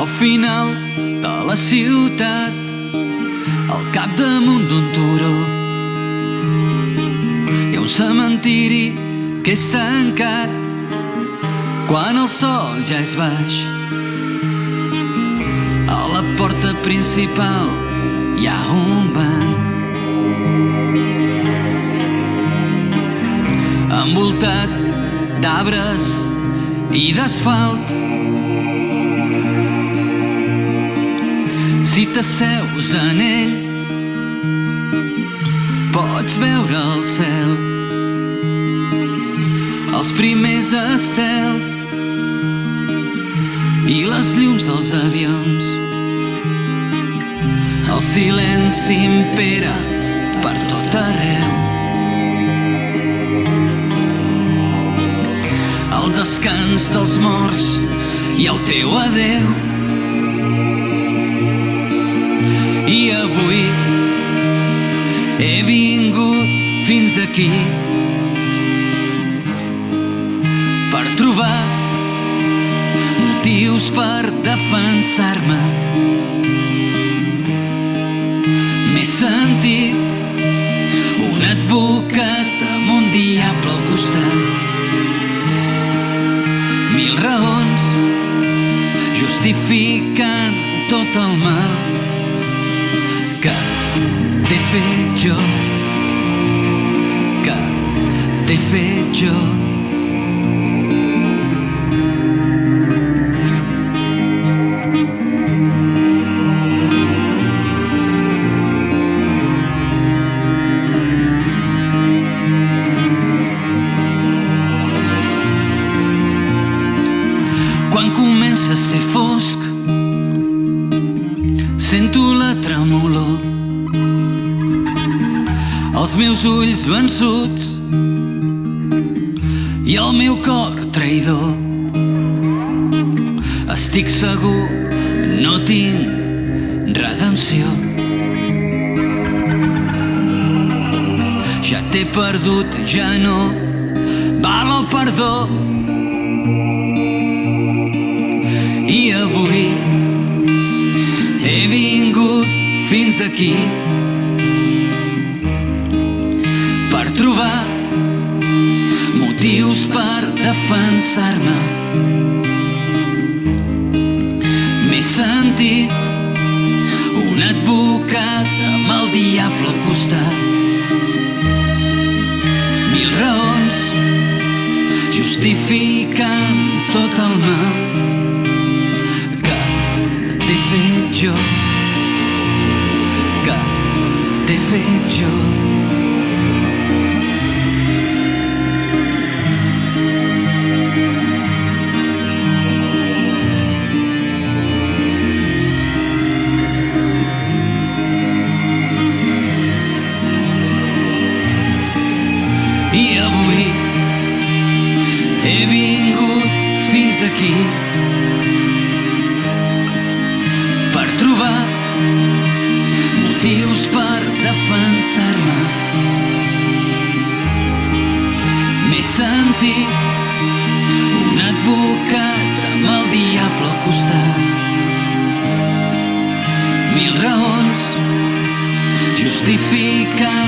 final de la ciutat, al capdamunt d'un turó, hi ha un cementiri que és tancat quan el sol ja és baix. A la porta principal hi ha un banc envoltat d'arbres i d'asfalt. Si t'asseus en ell, pots veure el cel, els primers estels i les llums dels avions. El silenci impera per tot arreu. El descans dels morts i el teu adeu. I avui he vingut fins aquí per trobar motius per defensar-me. M'he sentit un advocat amb un diable al costat. 1000 raons justificant tot el mal que t'he fet jo, que t'he fet jo. Quan comença a ser fosc, sento la tremolor, els meus ulls vençuts i el meu cor traïdor. Estic segur, no tinc redempció. Ja t'he perdut, ja no val el perdó. I avui he vingut fins aquí per trobar motius per defensar-me. M'he sentit un advocat amb el diable al costat. 1000 raons justificant tot el mal t'he fet jo, que t'he fet jo. I avui he vingut fins aquí per trobar motius per defensar-me. M'he sentit un advocat amb el diable al costat. 1000 raons justificant